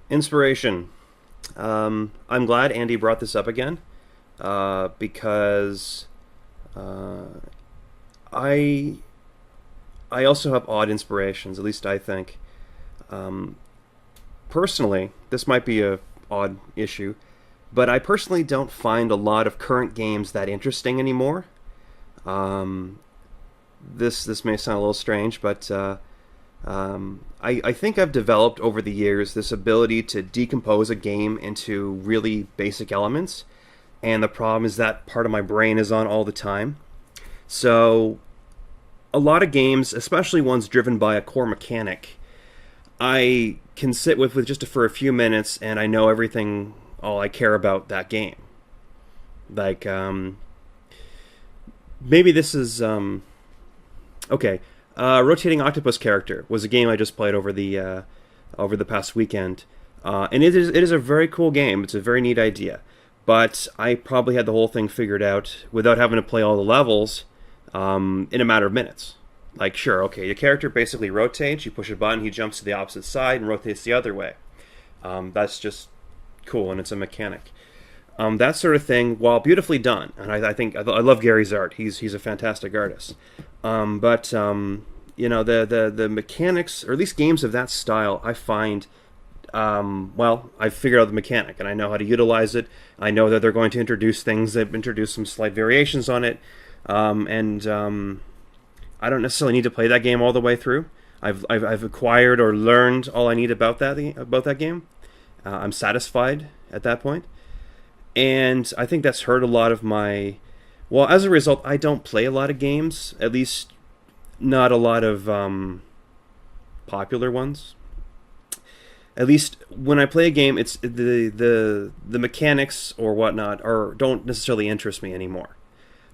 Inspiration. I'm glad Andy brought this up again because uh, I I also have odd inspirations. At least I think. Um, Personally, this might be a odd issue, but I personally don't find a lot of current games that interesting anymore. Um, this may sound a little strange, but I think I've developed over the years this ability to decompose a game into really basic elements, and the problem is that part of my brain is on all the time. So a lot of games, especially ones driven by a core mechanic, I can sit with just for a few minutes, and I know everything, all I care about that game. Like maybe this is okay. Rotating Octopus character was a game I just played over the past weekend, and it is a very cool game. It's a very neat idea, but I probably had the whole thing figured out without having to play all the levels in a matter of minutes. Like, sure, okay, your character basically rotates. You push a button, he jumps to the opposite side and rotates the other way. That's just cool, and it's a mechanic. That sort of thing, while beautifully done, and I think I love Gary's art. He's a fantastic artist. But the mechanics, or at least games of that style, I find. Well, I've figured out the mechanic, and I know how to utilize it. I know that they're going to introduce things. They've introduced some slight variations on it, and I don't necessarily need to play that game all the way through. I've acquired or learned all I need about that game. I'm satisfied at that point. And I think that's hurt a lot of my. Well, as a result, I don't play a lot of games. At least, not a lot of popular ones. At least when I play a game, it's the mechanics or whatnot or don't necessarily interest me anymore.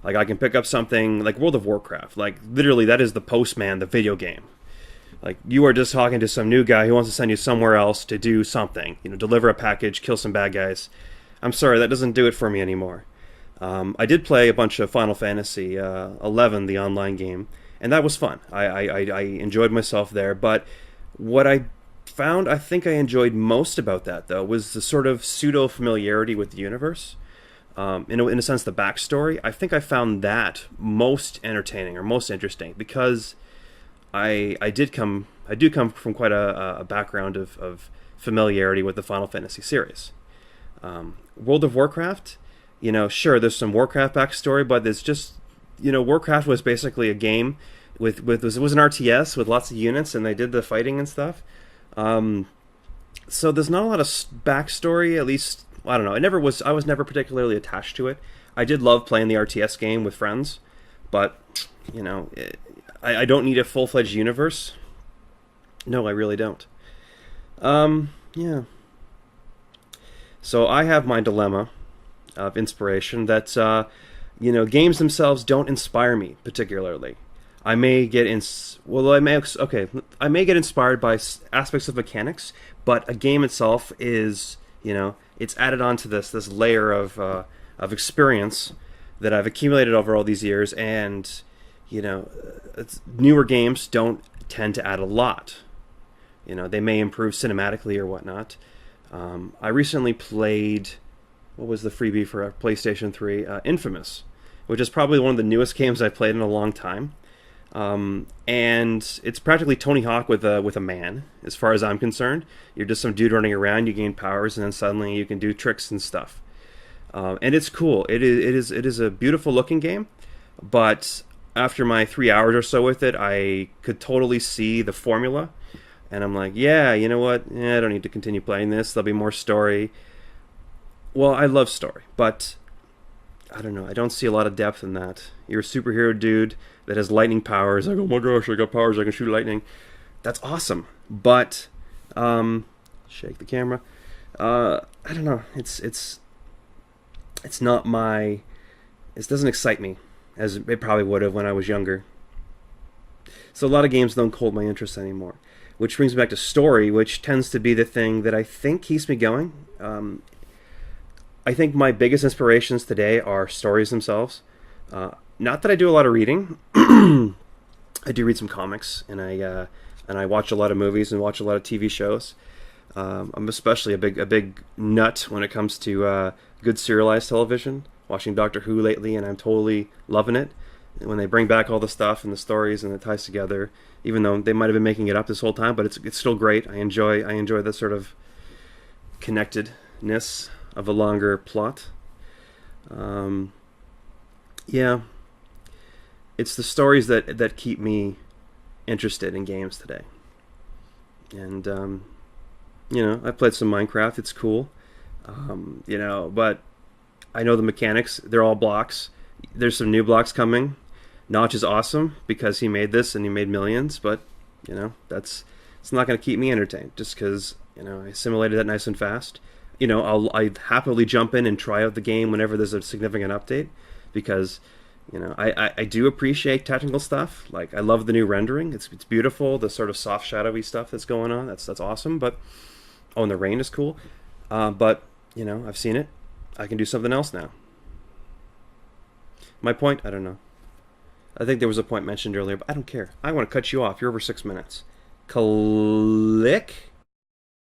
Like I can pick up something like World of Warcraft. Like literally, that is the postman, the video game. Like you are just talking to some new guy who wants to send you somewhere else to do something. Deliver a package, kill some bad guys. I'm sorry, that doesn't do it for me anymore. I did play a bunch of Final Fantasy 11, the online game, and that was fun. I enjoyed myself there. But what I think I enjoyed most about that, though, was the sort of pseudo familiarity with the universe. In a sense, the backstory. I think I found that most entertaining or most interesting because I do come from quite a background of familiarity with the Final Fantasy series. World of Warcraft, sure, there's some Warcraft backstory, but there's just, Warcraft was basically a game with it was an RTS with lots of units, and they did the fighting and stuff. So there's not a lot of backstory, at least, I don't know. I was never particularly attached to it. I did love playing the RTS game with friends, but, I don't need a full-fledged universe. No, I really don't. Yeah. So I have my dilemma of inspiration that, games themselves don't inspire me particularly. I may get I may get inspired by aspects of mechanics, but a game itself is, it's added onto this layer of experience that I've accumulated over all these years, and newer games don't tend to add a lot. They may improve cinematically or whatnot. I recently played, what was the freebie for PlayStation 3? Infamous, which is probably one of the newest games I've played in a long time. And it's practically Tony Hawk with a man, as far as I'm concerned. You're just some dude running around, you gain powers, and then suddenly you can do tricks and stuff. And it's cool. It is a beautiful looking game, but after my 3 hours or so with it, I could totally see the formula. And I'm like, yeah, you know what? I don't need to continue playing this. There'll be more story. Well, I love story, but I don't know. I don't see a lot of depth in that. You're a superhero dude that has lightning powers. Like, oh my gosh, I got powers. I can shoot lightning. That's awesome. But, shake the camera. I don't know. It's not my. It doesn't excite me as it probably would have when I was younger. So a lot of games don't hold my interest anymore. Which brings me back to story, which tends to be the thing that I think keeps me going. I think my biggest inspirations today are stories themselves. Not that I do a lot of reading. I do read some comics, and I watch a lot of movies and watch a lot of TV shows. I'm especially a big nut when it comes to good serialized television. Watching Doctor Who lately, and I'm totally loving it. When they bring back all the stuff and the stories and it ties together, even though they might have been making it up this whole time, but it's still great. I enjoy that sort of connectedness of a longer plot. Um, yeah, it's the stories that keep me interested in games today. And I played some Minecraft. It's cool. But I know the mechanics. They're all blocks. There's some new blocks coming. Notch is awesome because he made this and he made millions. But that's it's not going to keep me entertained just because I simulated that nice and fast. I happily jump in and try out the game whenever there's a significant update because I do appreciate technical stuff. Like I love the new rendering. It's beautiful. The sort of soft shadowy stuff that's going on. That's awesome. But and the rain is cool. But I've seen it. I can do something else now. My point, I don't know. I think there was a point mentioned earlier, but I don't care. I want to cut you off. You're over 6 minutes. Click.